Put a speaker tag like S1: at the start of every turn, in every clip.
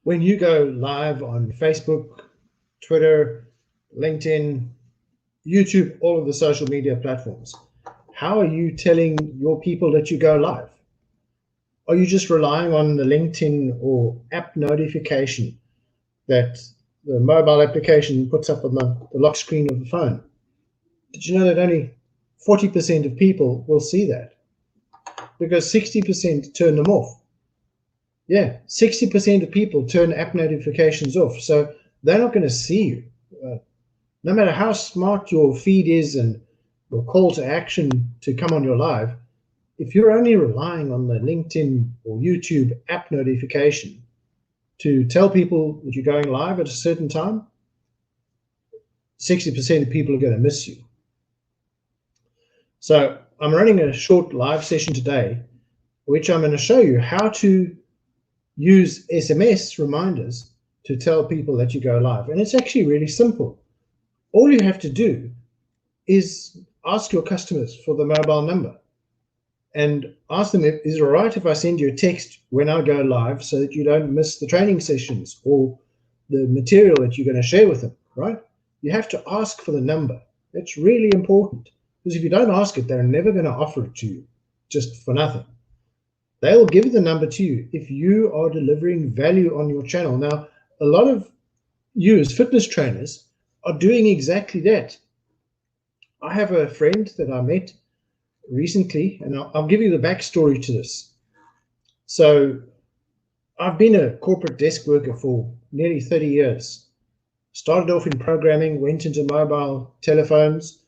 S1: When you go live on Facebook, Twitter, LinkedIn, YouTube, all of the social media platforms, how are you telling your people that you go live? Are you just relying on the LinkedIn or app notification that the mobile application puts up on the lock screen of the phone? Did you know that only 40% of people will see that? Because 60% turn them off. Yeah, 60% of people turn app notifications off. So they're not going to see you. No matter how smart your feed is and your call to action to come on your live, if you're only relying on the LinkedIn or YouTube app notification to tell people that you're going live at a certain time, 60% of people are going to miss you. So I'm running a short live session today, which I'm going to show you how to use SMS reminders to tell people that you go live. And it's actually really simple. All you have to do is ask your customers for the mobile number and ask them, is it all right if I send you a text when I go live so that you don't miss the training sessions or the material that you're going to share with them, right? You have to ask for the number. That's really important, because if you don't ask it, they're never going to offer it to you just for nothing. They'll give the number to you if you are delivering value on your channel. Now, a lot of you as fitness trainers are doing exactly that. I have a friend that I met recently, and I'll give you the backstory to this. So I've been a corporate desk worker for nearly 30 years. Started off in programming, went into mobile telephones,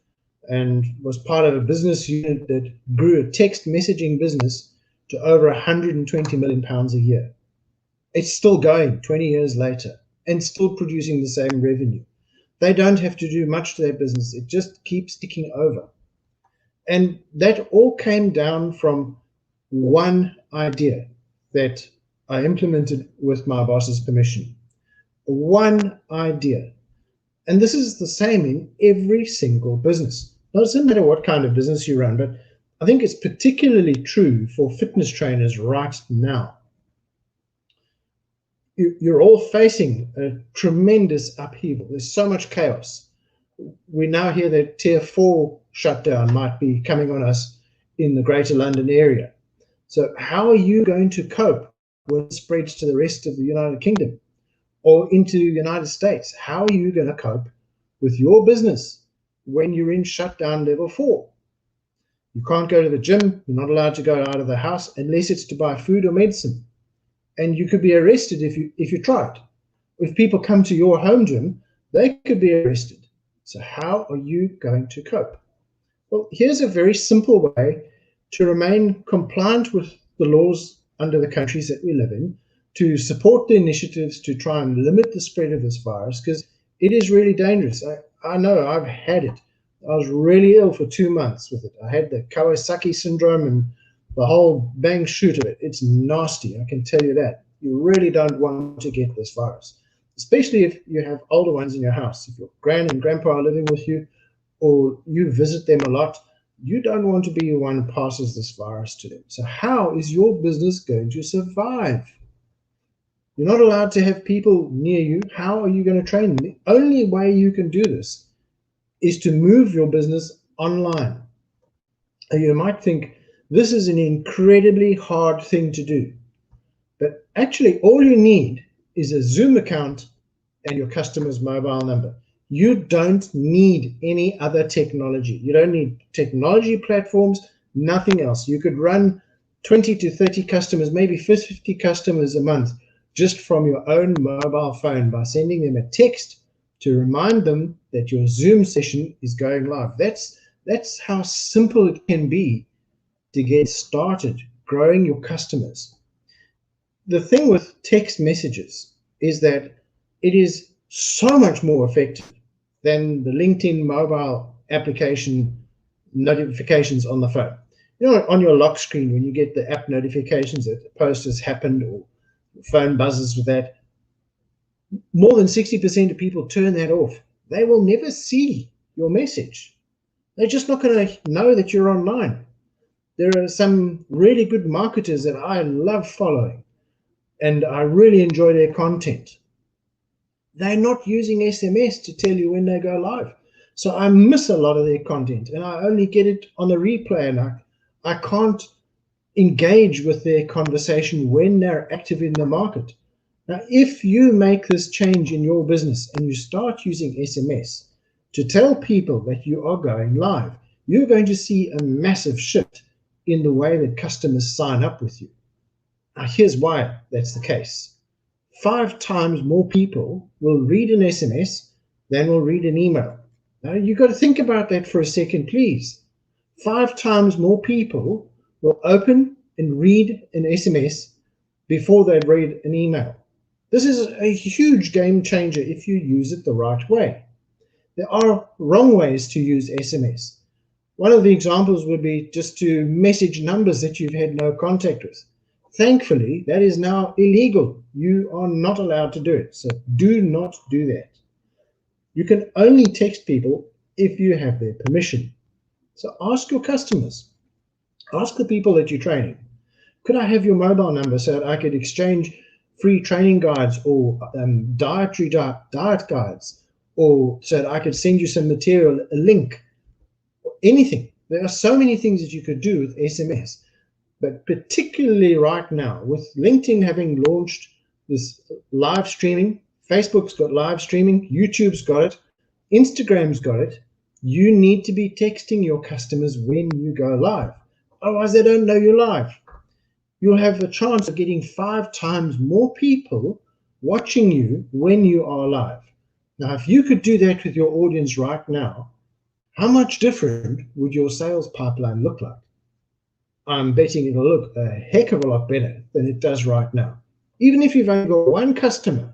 S1: and was part of a business unit that grew a text messaging business to over 120 million pounds a year. It's still going 20 years later and still producing the same revenue. They don't have to do much to their business. It just keeps ticking over. And that all came down from one idea that I implemented with my boss's permission. One idea. And this is the same in every single business. Now, it doesn't matter what kind of business you run, but I think it's particularly true for fitness trainers right now. You're all facing a tremendous upheaval. There's so much chaos. We now hear that Tier 4 shutdown might be coming on us in the Greater London area. So how are you going to cope when it spreads to the rest of the United Kingdom or into the United States? How are you going to cope with your business when you're in shutdown level 4? You can't go to the gym. You're not allowed to go out of the house unless it's to buy food or medicine. And you could be arrested if you try it. If people come to your home gym, they could be arrested. So how are you going to cope? Well, here's a very simple way to remain compliant with the laws under the countries that we live in, to support the initiatives to try and limit the spread of this virus, because it is really dangerous. I know I've had it. I was really ill for 2 months with it. I had the Kawasaki syndrome and the whole bang shoot of it. It's nasty, I can tell you that. You really don't want to get this virus, especially if you have older ones in your house. If your gran and grandpa are living with you or you visit them a lot, you don't want to be the one who passes this virus to them. So how is your business going to survive? You're not allowed to have people near you. How are you going to train them? The only way you can do this is to move your business online. And you might think this is an incredibly hard thing to do. But actually, all you need is a Zoom account and your customer's mobile number. You don't need any other technology. You don't need technology platforms, nothing else. You could run 20 to 30 customers, maybe 50 customers a month just from your own mobile phone by sending them a text to remind them that your Zoom session is going live. That's how simple it can be to get started growing your customers. The thing with text messages is that it is so much more effective than the LinkedIn mobile application notifications on the phone. You know, on your lock screen, when you get the app notifications that a post has happened or phone buzzes with that, more than 60% of people turn that off. They will never see your message. They're just not going to know that you're online. There are some really good marketers that I love following. and I really enjoy their content. They're not using SMS to tell you when they go live. So I miss a lot of their content, and I only get it on a replay, and I can't engage with their conversation when they're active in the market. Now, if you make this change in your business and you start using SMS to tell people that you are going live, you're going to see a massive shift in the way that customers sign up with you. Now, here's why that's the case. 5 times more people will read an SMS than will read an email. Now, you've got to think about that for a second, please. 5 times more people will open and read an SMS before they read an email. This is a huge game changer if you use it the right way. There are wrong ways to use SMS. One of the examples would be just to message numbers that you've had no contact with. Thankfully, that is now illegal. You are not allowed to do it. So do not do that. You can only text people if you have their permission. So ask your customers, ask the people that you're training, could I have your mobile number so that I could exchange free training guides or diet guides, or so that I could send you some material, a link, or anything. There are so many things that you could do with SMS, but particularly right now with LinkedIn having launched this live streaming, Facebook's got live streaming, YouTube's got it, Instagram's got it. You need to be texting your customers when you go live. Otherwise, they don't know you're live. You'll have a chance of getting 5 times more people watching you when you are live. Now, if you could do that with your audience right now, how much different would your sales pipeline look like? I'm betting it'll look a heck of a lot better than it does right now. Even if you've only got 1 customer,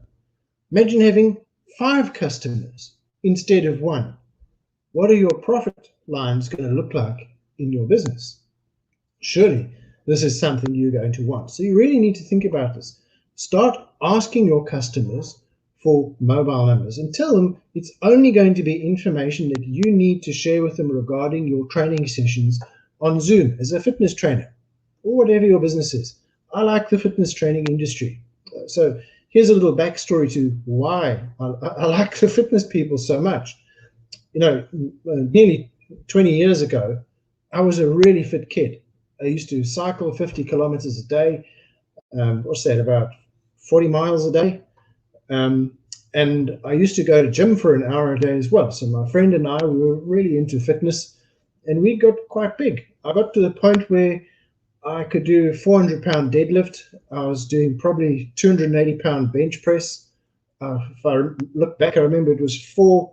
S1: imagine having 5 customers instead of 1. What are your profit lines going to look like in your business? Surely this is something you're going to want. So you really need to think about this. Start asking your customers for mobile numbers and tell them it's only going to be information that you need to share with them regarding your training sessions on Zoom as a fitness trainer or whatever your business is. I like the fitness training industry. So here's a little backstory to why I like the fitness people so much. You know, nearly 20 years ago, I was a really fit kid. I used to cycle 50 kilometers a day. What's that, about 40 miles a day? And I used to go to gym for an hour a day as well. So my friend and I, we were really into fitness, and we got quite big. I got to the point where I could do a 400-pound deadlift. I was doing probably 280-pound bench press. If I look back, I remember it was 4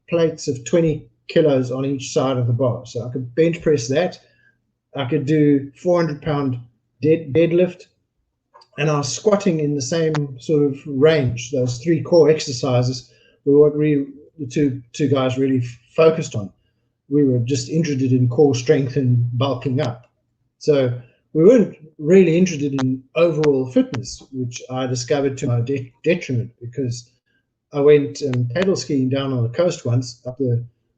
S1: plates of 20 kilos on each side of the bar. So I could bench press that. I could do 400-pound deadlift, and I was squatting in the same sort of range. Those 3 core exercises were what the two guys really focused on. We were just interested in core strength and bulking up. So we weren't really interested in overall fitness, which I discovered to my detriment, because I went paddle skiing down on the coast once, up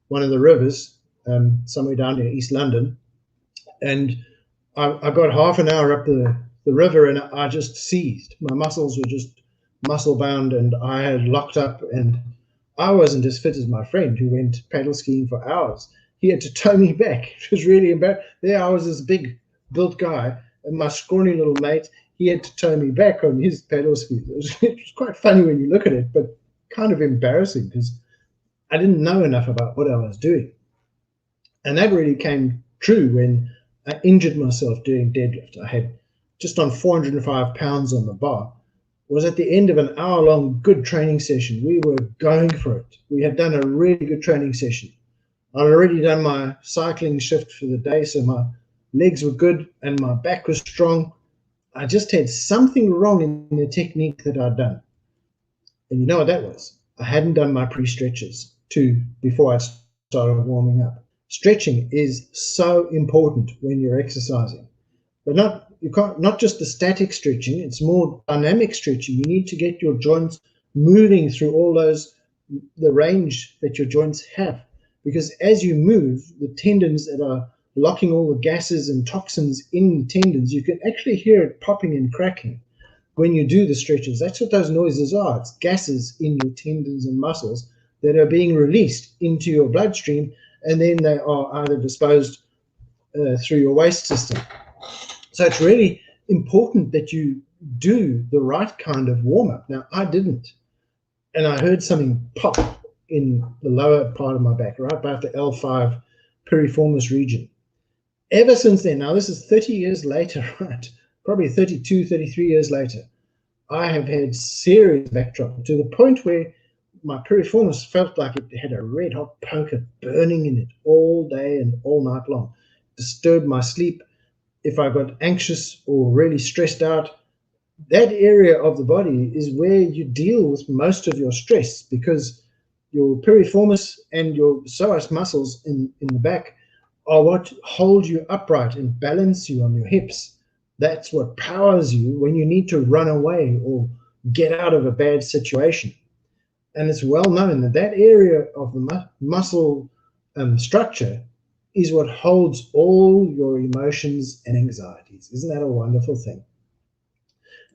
S1: one of the rivers, somewhere down near East London. And I got half an hour up the river, and I just seized. My muscles were just muscle bound, and I had locked up, and I wasn't as fit as my friend who went paddle skiing for hours. He had to tow me back. It was really embarrassing. There I was, this big built guy, and my scrawny little mate, he had to tow me back on his paddle skis. It was quite funny when you look at it, but kind of embarrassing because I didn't know enough about what I was doing. And that really came true when I injured myself doing deadlift. I had just on 405 pounds on the bar. It was at the end of an hour-long good training session. We were going for it. We had done a really good training session. I'd already done my cycling shift for the day, so my legs were good and my back was strong. I just had something wrong in the technique that I'd done. And you know what that was? I hadn't done my pre-stretches before I started warming up. Stretching is so important when you're exercising, but not just the static stretching. It's more dynamic stretching. You need to get your joints moving through the range that your joints have, because as you move, the tendons that are locking all the gases and toxins in the tendons, you can actually hear it popping and cracking. when you do the stretches. That's what those noises are. It's gases in your tendons and muscles that are being released into your bloodstream, and then they are either disposed through your waste system. So it's really important that you do the right kind of warm-up. Now, I didn't, and I heard something pop in the lower part of my back, right about the L5 piriformis region. Ever since then, now this is 30 years later, right? Probably 32, 33 years later, I have had serious back trouble to the point where my piriformis felt like it had a red hot poker burning in it all day and all night long. Disturbed my sleep. If I got anxious or really stressed out, that area of the body is where you deal with most of your stress, because your piriformis and your psoas muscles in the back are what hold you upright and balance you on your hips. That's what powers you when you need to run away or get out of a bad situation. And it's well known that that area of the muscle structure is what holds all your emotions and anxieties. Isn't that a wonderful thing?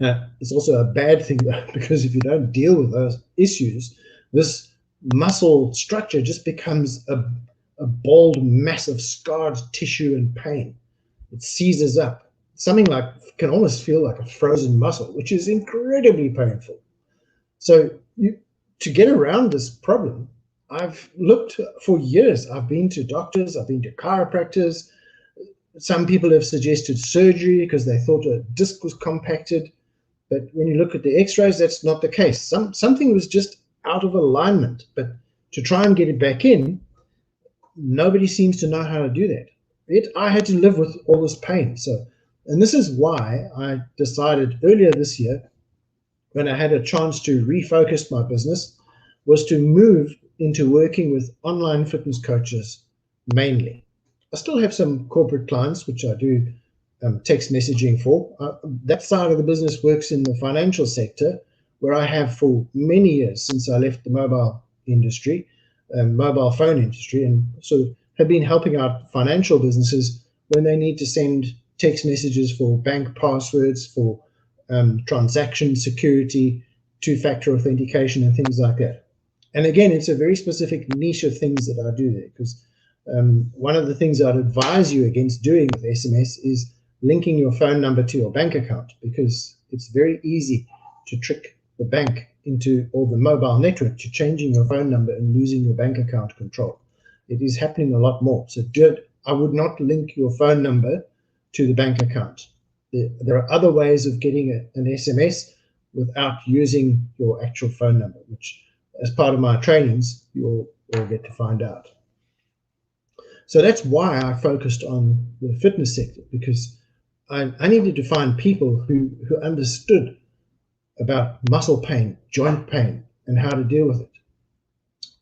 S1: Now, it's also a bad thing, though, because if you don't deal with those issues, this muscle structure just becomes a bald mass of scarred tissue and pain. It seizes up. Something like can almost feel like a frozen muscle, which is incredibly painful. So to get around this problem, I've looked for years. I've been to doctors, I've been to chiropractors. Some people have suggested surgery because they thought a disc was compacted. But when you look at the x-rays, that's not the case. Something was just out of alignment. But to try and get it back in, nobody seems to know how to do that. I had to live with all this pain. And this is why I decided earlier this year, when I had a chance to refocus my business, was to move into working with online fitness coaches mainly. I still have some corporate clients, which I do text messaging for. That side of the business works in the financial sector, where I have for many years since I left the mobile industry, mobile phone industry, and sort of have been helping out financial businesses when they need to send text messages for bank passwords, for transaction security, two-factor authentication, and things like that. And again, it's a very specific niche of things that I do there, because one of the things I'd advise you against doing with SMS is linking your phone number to your bank account, because it's very easy to trick the bank into, or the mobile network, to changing your phone number and losing your bank account control. It is happening a lot more. So I would not link your phone number to the bank account. There are other ways of getting an SMS without using your actual phone number, which as part of my trainings, you'll get to find out. So that's why I focused on the fitness sector, because I needed to find people who understood about muscle pain, joint pain, and how to deal with it.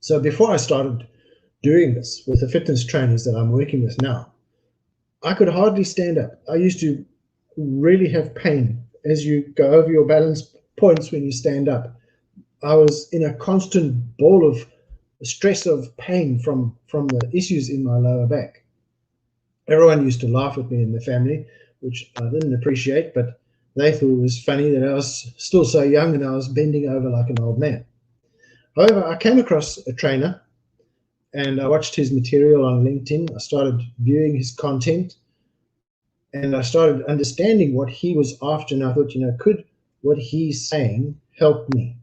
S1: So before I started doing this with the fitness trainers that I'm working with now, I could hardly stand up. I used to really have pain as you go over your balance points when you stand up. I was in a constant ball of stress of pain from the issues in my lower back. Everyone used to laugh at me in the family, which I didn't appreciate, but they thought it was funny that I was still so young and I was bending over like an old man. However, I came across a trainer and I watched his material on LinkedIn. I started viewing his content and I started understanding what he was after. And I thought, could what he's saying help me?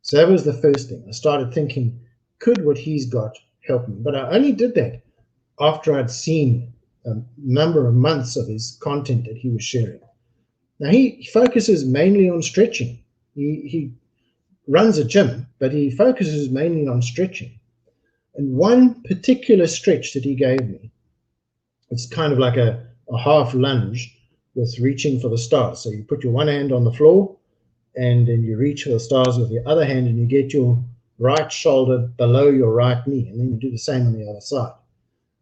S1: So that was the first thing. I started thinking, could what he's got help me? But I only did that after I'd seen a number of months of his content that he was sharing. Now, he focuses mainly on stretching. He runs a gym, but he focuses mainly on stretching. And one particular stretch that he gave me, it's kind of like a half lunge with reaching for the stars. So you put your one hand on the floor, and then you reach for the stars with your other hand, and you get your right shoulder below your right knee, and then you do the same on the other side.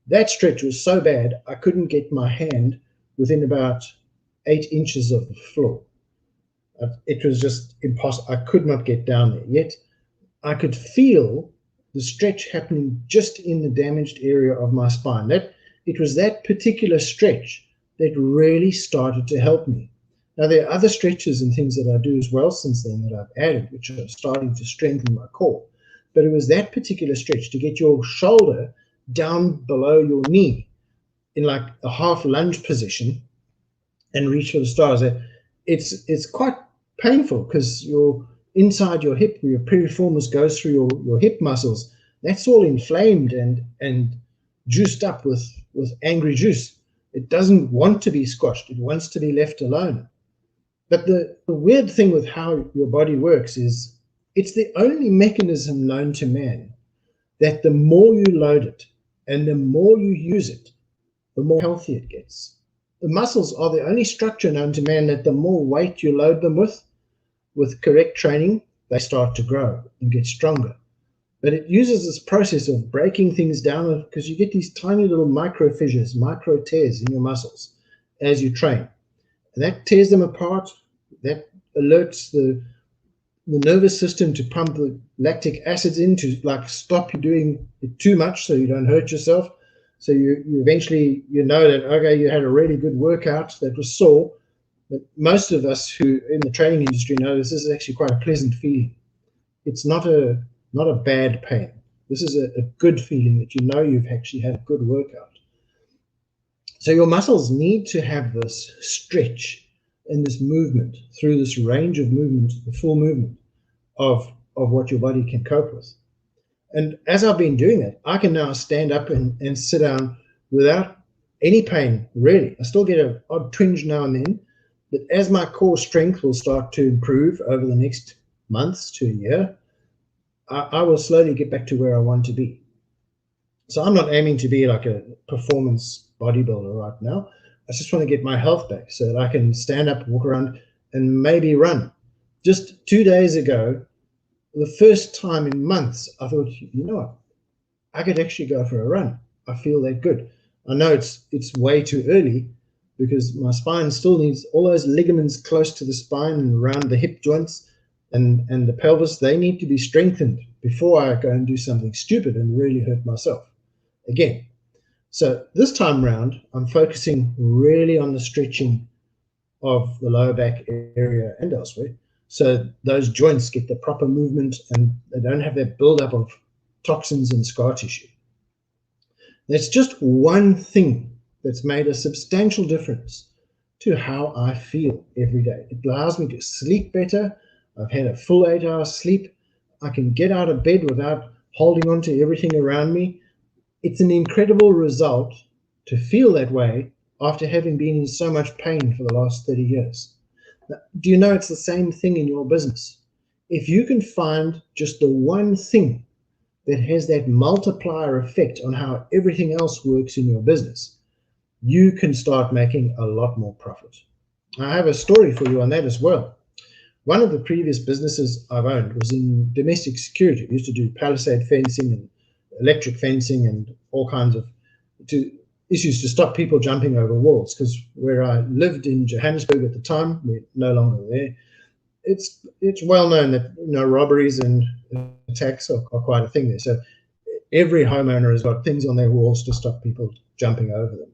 S1: That stretch was so bad, I couldn't get my hand within about 8 inches of the floor. It was just impossible. I could not get down there. Yet I could feel the stretch happening just in the damaged area of my spine. It was that particular stretch that really started to help me. Now, there are other stretches and things that I do as well since then that I've added, which are starting to strengthen my core. But it was that particular stretch to get your shoulder down below your knee in like a half lunge position and reach for the stars. It's quite painful because your inside your hip, where your piriformis goes through your hip muscles, that's all inflamed and juiced up with angry juice. It doesn't want to be squashed. It wants to be left alone. But the weird thing with how your body works is it's the only mechanism known to man that the more you load it and the more you use it, the more healthy it gets. The muscles are the only structure known to man that the more weight you load them with correct training, they start to grow and get stronger. But it uses this process of breaking things down because you get these tiny little micro fissures, micro tears in your muscles as you train. And that tears them apart. That alerts the nervous system to pump the lactic acids in to like stop you doing it too much so you don't hurt yourself. So you eventually, you know that, okay, you had a really good workout that was sore. But most of us who in the training industry know this is actually quite a pleasant feeling. It's not a bad pain. This is a good feeling that you know you've actually had a good workout. So your muscles need to have this stretch and this movement through this range of movement, the full movement of what your body can cope with. And as I've been doing that, I can now stand up and sit down without any pain, really. I still get an odd twinge now and then, but as my core strength will start to improve over the next months to a year, I will slowly get back to where I want to be. So I'm not aiming to be like a performance bodybuilder right now. I just want to get my health back so that I can stand up, walk around, and maybe run. Just 2 days ago, the first time in months, I thought, you know what, I could actually go for a run. I feel that good. I know it's way too early because my spine still needs all those ligaments close to the spine and around the hip joints and the pelvis. They need to be strengthened before I go and do something stupid and really hurt myself again. So this time round, I'm focusing really on the stretching of the lower back area and elsewhere, so those joints get the proper movement and they don't have that buildup of toxins and scar tissue. That's just one thing that's made a substantial difference to how I feel every day. It allows me to sleep better. I've had a full 8 hours sleep. I can get out of bed without holding on to everything around me. It's an incredible result to feel that way after having been in so much pain for the last 30 years. Now, do you know it's the same thing in your business? If you can find just the one thing that has that multiplier effect on how everything else works in your business, you can start making a lot more profit. I have a story for you on that as well. One of the previous businesses I've owned was in domestic security. We used to do palisade fencing and electric fencing and all kinds of issues to stop people jumping over walls, because where I lived in Johannesburg at the time, we're no longer there, it's well known that robberies and attacks are quite a thing there. So every homeowner has got things on their walls to stop people jumping over them.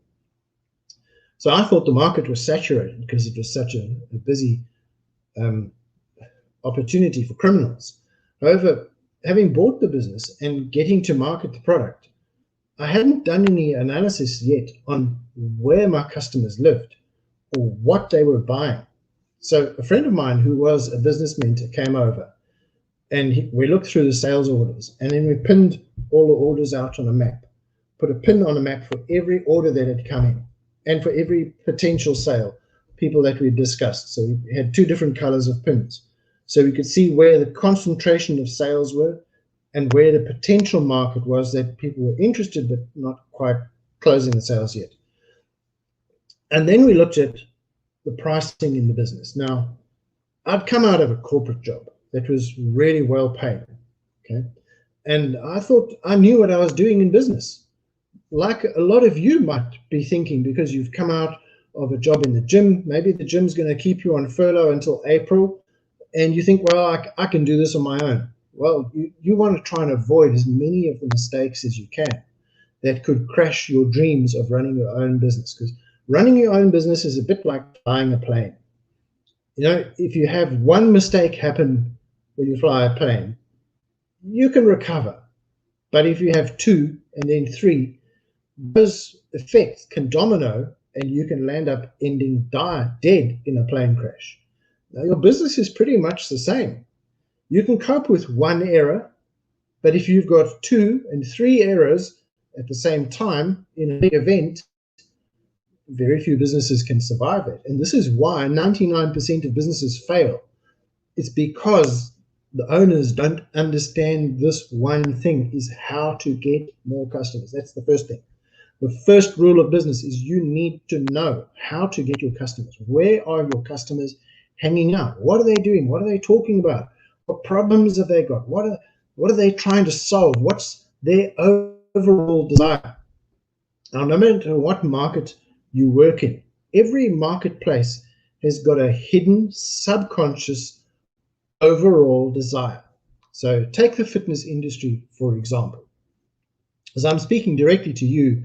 S1: So I thought the market was saturated because it was such a busy opportunity for criminals. However, having bought the business and getting to market the product, I hadn't done any analysis yet on where my customers lived or what they were buying. So a friend of mine who was a business mentor came over and we looked through the sales orders, and then we pinned all the orders out on a map, put a pin on a map for every order that had come in and for every potential sale, people that we discussed. So we had 2 different colors of pins. So we could see where the concentration of sales were and where the potential market was that people were interested but not quite closing the sales yet. And then we looked at the pricing in the business. Now, I'd come out of a corporate job that was really well paid, okay? And I thought I knew what I was doing in business. Like a lot of you might be thinking, because you've come out of a job in the gym, maybe the gym's going to keep you on furlough until April, and you think, well, I can do this on my own. Well, you want to try and avoid as many of the mistakes as you can that could crash your dreams of running your own business, because running your own business is a bit like flying a plane. If you have one mistake happen when you fly a plane, you can recover. But if you have two and then three, those effects can domino and you can land up dead in a plane crash. Now, your business is pretty much the same. You can cope with one error, but if you've got two and three errors at the same time in a big event, very few businesses can survive it. And this is why 99% of businesses fail. It's because the owners don't understand this one thing, is how to get more customers. That's the first thing. The first rule of business is you need to know how to get your customers. Where are your customers hanging out? What are they doing? What are they talking about? What problems have they got? What are they trying to solve? What's their overall desire? Now, no matter what market you work in, every marketplace has got a hidden subconscious overall desire. So take the fitness industry, for example. As I'm speaking directly to you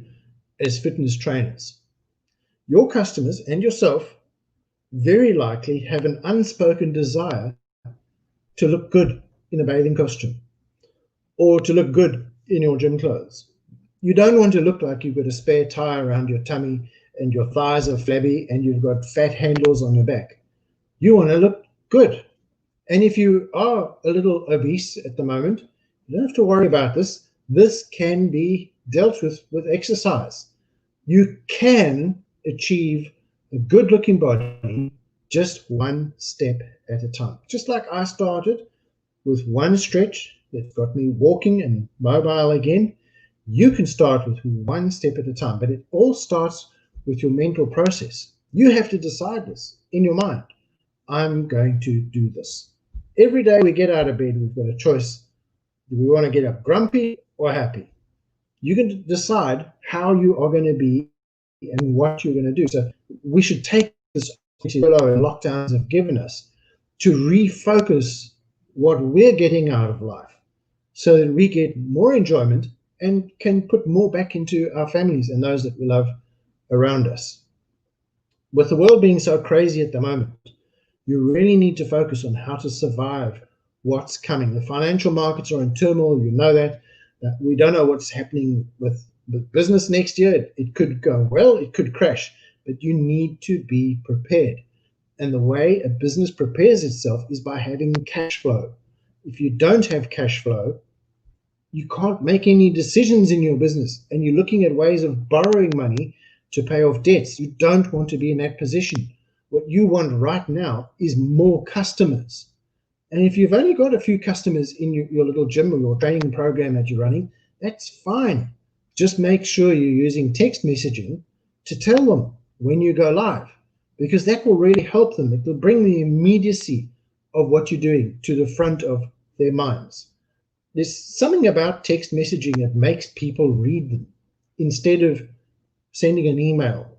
S1: as fitness trainers, your customers and yourself very likely have an unspoken desire to look good in a bathing costume or to look good in your gym clothes. You don't want to look like you've got a spare tire around your tummy and your thighs are flabby and you've got fat handles on your back. You want to look good. And if you are a little obese at the moment, you don't have to worry about this. This can be dealt with exercise. You can achieve a good-looking body just one step at a time. Just like I started with one stretch that got me walking and mobile again, you can start with one step at a time. But it all starts with your mental process. You have to decide this in your mind. I'm going to do this. Every day we get out of bed, we've got a choice. Do we want to get up grumpy or happy? You can decide how you are going to be and what you're going to do. So we should take this opportunity and lockdowns have given us to refocus what we're getting out of life so that we get more enjoyment and can put more back into our families and those that we love around us. With the world being so crazy at the moment, you really need to focus on how to survive what's coming. The financial markets are in turmoil. You know that. We don't know what's happening with the business next year. It could go well, it could crash, but you need to be prepared. And the way a business prepares itself is by having cash flow. If you don't have cash flow, you can't make any decisions in your business, and you're looking at ways of borrowing money to pay off debts. You don't want to be in that position. What you want right now is more customers. And if you've only got a few customers in your little gym or your training program that you're running, that's fine. Just make sure you're using text messaging to tell them when you go live, because that will really help them. It will bring the immediacy of what you're doing to the front of their minds. There's something about text messaging that makes people read them instead of sending an email.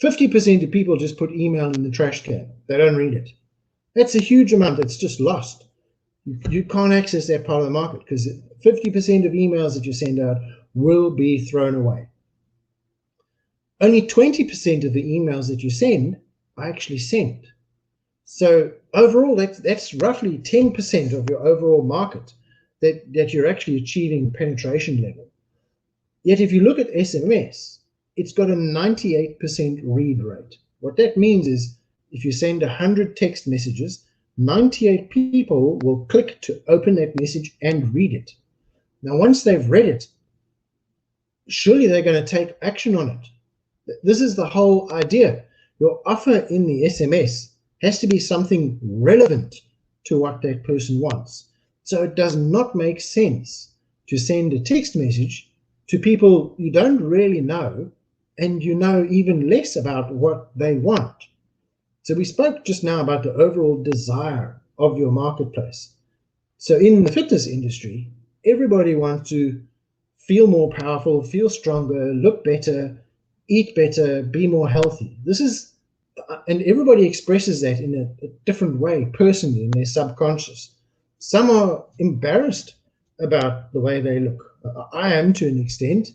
S1: 50% of people just put email in the trash can. They don't read it. That's a huge amount that's just lost. You can't access that part of the market because 50% of emails that you send out will be thrown away. Only 20% of the emails that you send are actually sent. So overall, that's roughly 10% of your overall market that you're actually achieving penetration level. Yet if you look at SMS, it's got a 98% read rate. What that means is if you send 100 text messages, 98 people will click to open that message and read it. Now, once they've read it, surely they're going to take action on it. This is the whole idea. Your offer in the SMS has to be something relevant to what that person wants. So it does not make sense to send a text message to people you don't really know and you know even less about what they want. So we spoke just now about the overall desire of your marketplace. So in the fitness industry, everybody wants to feel more powerful, feel stronger, look better, eat better, be more healthy. And everybody expresses that in a different way, personally, in their subconscious. Some are embarrassed about the way they look. I am, to an extent.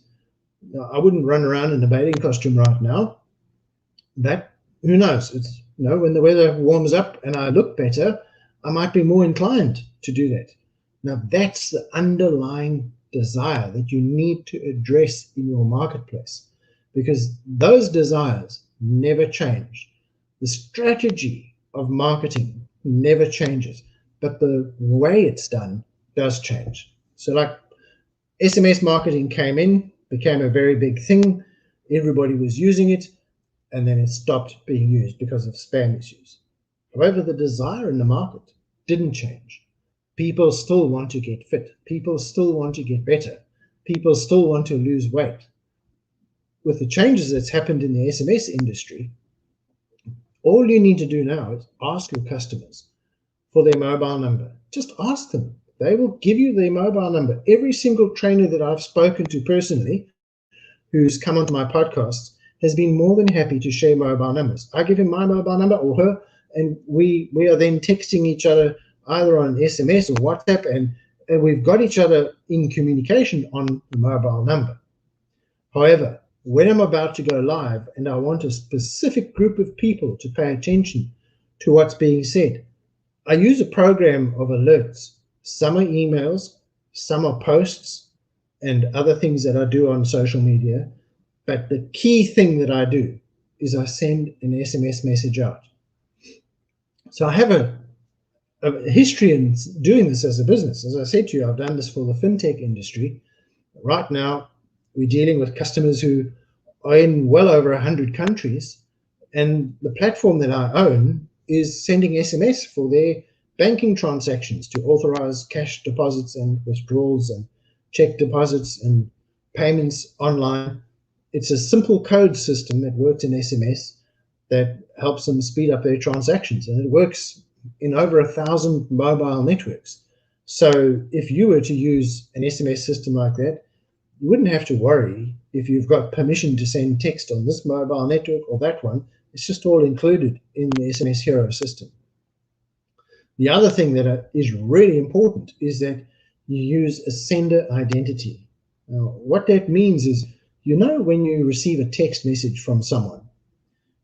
S1: I wouldn't run around in a bathing costume right now. That, who knows? when the weather warms up and I look better, I might be more inclined to do that. Now, that's the underlying desire that you need to address in your marketplace, because those desires never change. The strategy of marketing never changes, but the way it's done does change. So like SMS marketing came in, became a very big thing. Everybody was using it, and then it stopped being used because of spam issues. However, the desire in the market didn't change. People still want to get fit. People still want to get better. People still want to lose weight. With the changes that's happened in the SMS industry, all you need to do now is ask your customers for their mobile number. Just ask them. They will give you their mobile number. Every single trainer that I've spoken to personally who's come onto my podcasts has been more than happy to share mobile numbers. I give him my mobile number or her, and we are then texting each other either on SMS or WhatsApp, and we've got each other in communication on the mobile number. However, when I'm about to go live and I want a specific group of people to pay attention to what's being said, I use a program of alerts. Some are emails, some are posts, and other things that I do on social media. But the key thing that I do is I send an SMS message out. So I have a history in doing this as a business. As I said to you, I've done this for the fintech industry. Right now, we're dealing with customers who are in well over 100 countries, and the platform that I own is sending SMS for their banking transactions to authorize cash deposits and withdrawals and check deposits and payments online. It's a simple code system that works in SMS that helps them speed up their transactions, and it works in over 1,000 mobile networks. So if you were to use an SMS system like that, you wouldn't have to worry if you've got permission to send text on this mobile network or that one. It's just all included in the SMS Hero system. The other thing that is really important is that you use a sender identity. Now, what that means is, when you receive a text message from someone,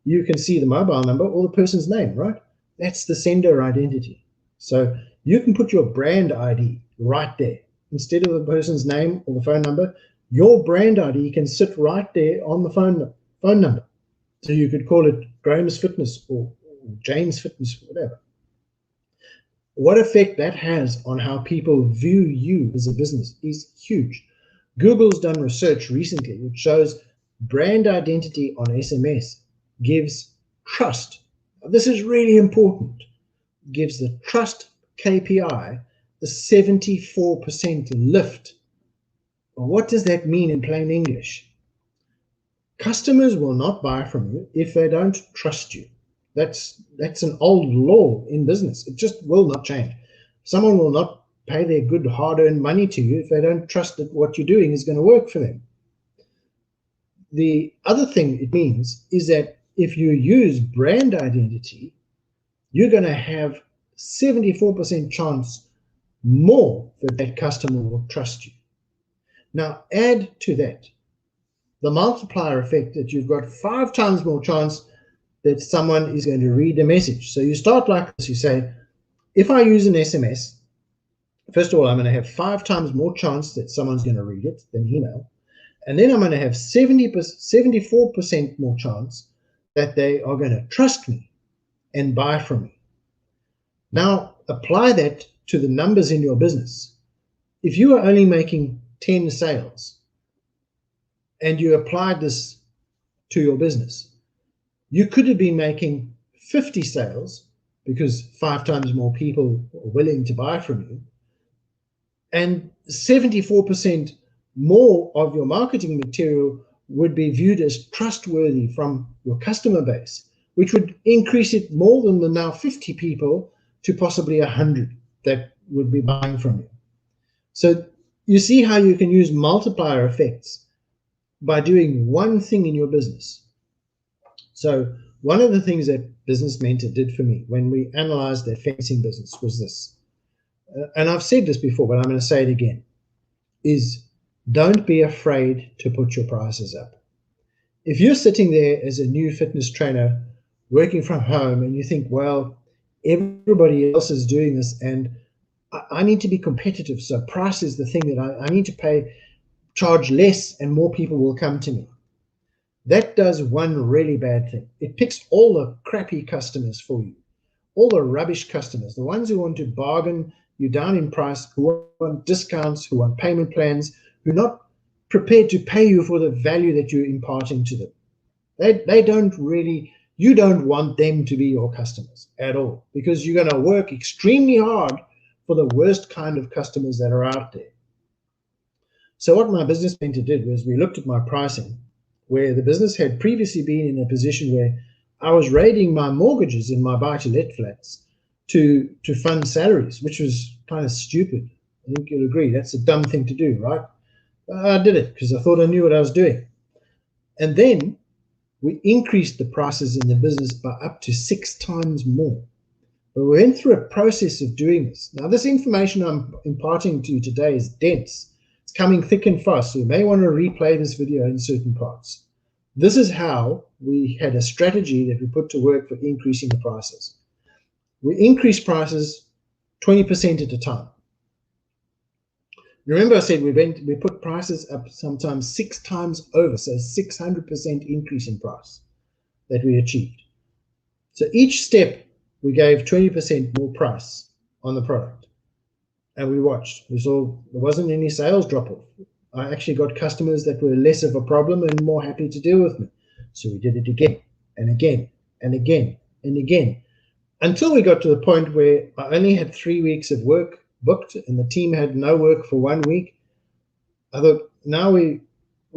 S1: you can see the mobile number or the person's name, right? That's the sender identity. So you can put your brand ID right there. Instead of the person's name or the phone number, your brand ID can sit right there on the phone number. So you could call it Graham's Fitness or Jane's Fitness, whatever. What effect that has on how people view you as a business is huge. Google's done research recently which shows brand identity on SMS gives trust. This is really important. Gives the trust KPI the 74% lift. Well, what does that mean in plain English? Customers will not buy from you if they don't trust you. That's an old law in business. It just will not change. Someone will not pay their good hard-earned money to you if they don't trust that what you're doing is going to work for them. The other thing it means is that if you use brand identity, you're going to have 74% chance more that that customer will trust you. Now add to that the multiplier effect that you've got 5 times more chance that someone is going to read the message. So you start like this. You say, if I use an SMS, first of all, I'm going to have 5 times more chance that someone's going to read it than email. And then I'm going to have 74% more chance that they are going to trust me and buy from me. Now, apply that to the numbers in your business. If you are only making 10 sales and you applied this to your business, you could have been making 50 sales because 5 times more people are willing to buy from you, and 74% more of your marketing material would be viewed as trustworthy from your customer base, which would increase it more than the now 50 people to possibly 100 that would be buying from you. So you see how you can use multiplier effects by doing one thing in your business. So one of the things that Business Mentor did for me when we analyzed their fencing business was this. And I've said this before, but I'm going to say it again, is don't be afraid to put your prices up. If you're sitting there as a new fitness trainer working from home, and you think, well, everybody else is doing this, and I need to be competitive. So price is the thing that I need to charge less, and more people will come to me. That does one really bad thing. It picks all the crappy customers for you, all the rubbish customers, the ones who want to bargain you down in price, who want discounts, who want payment plans, who are not prepared to pay you for the value that you're imparting to them. They don't really, you don't want them to be your customers at all, because you're going to work extremely hard for the worst kind of customers that are out there. So what my business mentor did was we looked at my pricing, where the business had previously been in a position where I was raiding my mortgages in my buy-to-let flats to fund salaries, which was kind of stupid. I think you'll agree that's a dumb thing to do, right? I did it because I thought I knew what I was doing. And then we increased the prices in the business by up to 6 times more. But we went through a process of doing this. Now, this information I'm imparting to you today is dense. It's coming thick and fast, so you may want to replay this video in certain parts. This is how we had a strategy that we put to work for increasing the prices. We increased prices 20% at a time. Remember I said we put prices up sometimes 6 times over, so 600% increase in price that we achieved. So each step we gave 20% more price on the product. And we watched. We saw there wasn't any sales drop-off. I actually got customers that were less of a problem and more happy to deal with me. So we did it again and again and again and again, until we got to the point where I only had 3 weeks of work booked and the team had no work for 1 week. I thought, now we're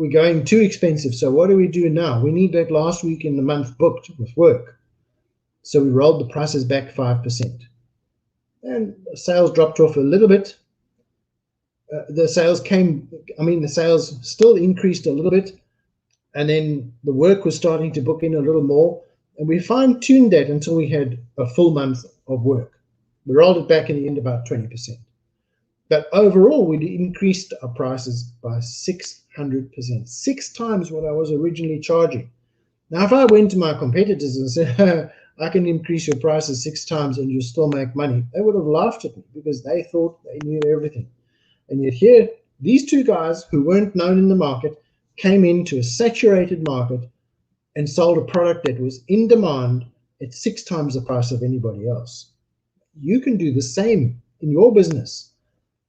S1: going too expensive. So what do we do now? We need that last week in the month booked with work. So we rolled the prices back 5%. And sales dropped off a little bit. The sales still increased a little bit. And then the work was starting to book in a little more. And we fine-tuned that until we had a full month of work. We rolled it back in the end about 20%. But overall, we increased our prices by 600%, 6 times what I was originally charging. Now, if I went to my competitors and said, I can increase your prices 6 times and you still make money, they would have laughed at me because they thought they knew everything. And yet here, these two guys who weren't known in the market came into a saturated market and sold a product that was in demand at 6 times the price of anybody else. You can do the same in your business.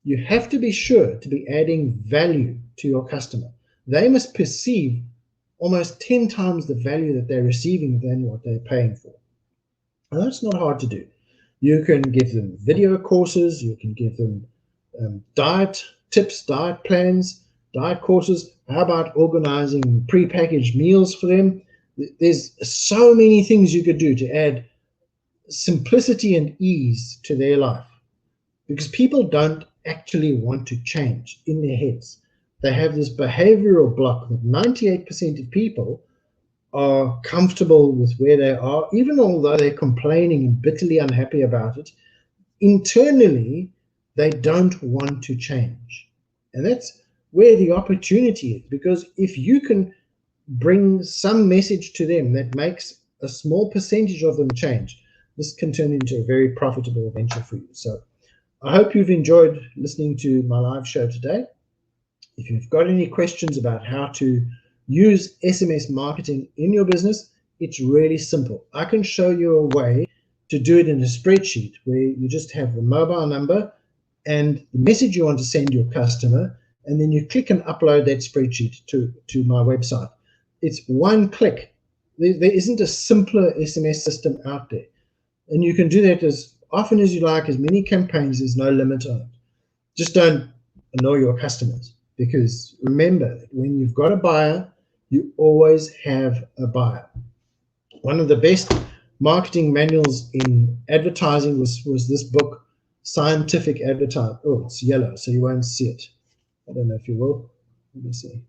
S1: You have to be sure to be adding value to your customer. They must perceive almost 10 times the value that they're receiving than what they're paying for. And that's not hard to do. You can give them video courses, you can give them diet tips, diet plans, diet courses. How about organizing pre-packaged meals for them? There's so many things you could do to add simplicity and ease to their life, because people don't actually want to change in their heads. They have this behavioral block that 98% of people are comfortable with where they are, even although they're complaining and bitterly unhappy about it. Internally, they don't want to change. And that's where the opportunity is, because if you can bring some message to them that makes a small percentage of them change, this can turn into a very profitable venture for you. So I hope you've enjoyed listening to my live show today. If you've got any questions about how to use SMS marketing in your business, it's really simple. I can show you a way to do it in a spreadsheet where you just have the mobile number and the message you want to send your customer, and then you click and upload that spreadsheet to my website. It's one click. There isn't a simpler SMS system out there. And you can do that as often as you like, as many campaigns. There's no limit on it. Just don't annoy your customers, because remember, when you've got a buyer, you always have a buyer. One of the best marketing manuals in advertising was this book, Scientific Advertising. Oh, it's yellow, so you won't see it. I don't know if you will. Let me see.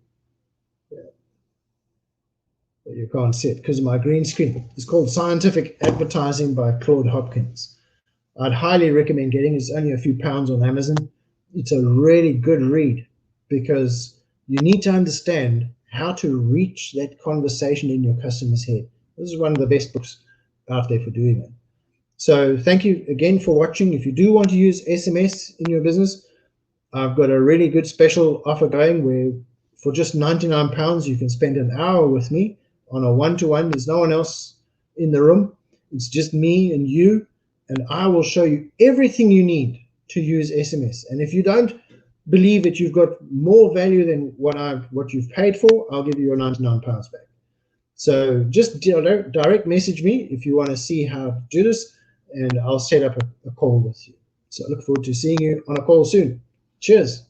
S1: Yeah. But you can't see it because of my green screen. It's called Scientific Advertising by Claude Hopkins. I'd highly recommend getting it. It's only a few pounds on Amazon. It's a really good read, because you need to understand how to reach that conversation in your customer's head. This is one of the best books out there for doing it. So thank you again for watching. If you do want to use SMS in your business, I've got a really good special offer going where for just £99 you can spend an hour with me on a one-to-one. There's no one else in the room. It's just me and you, and I will show you everything you need to use SMS. And if you don't believe that you've got more value than what you've paid for, I'll give you your £99 back. So just direct message me if you want to see how to do this, and I'll set up a call with you. So I look forward to seeing you on a call soon. Cheers.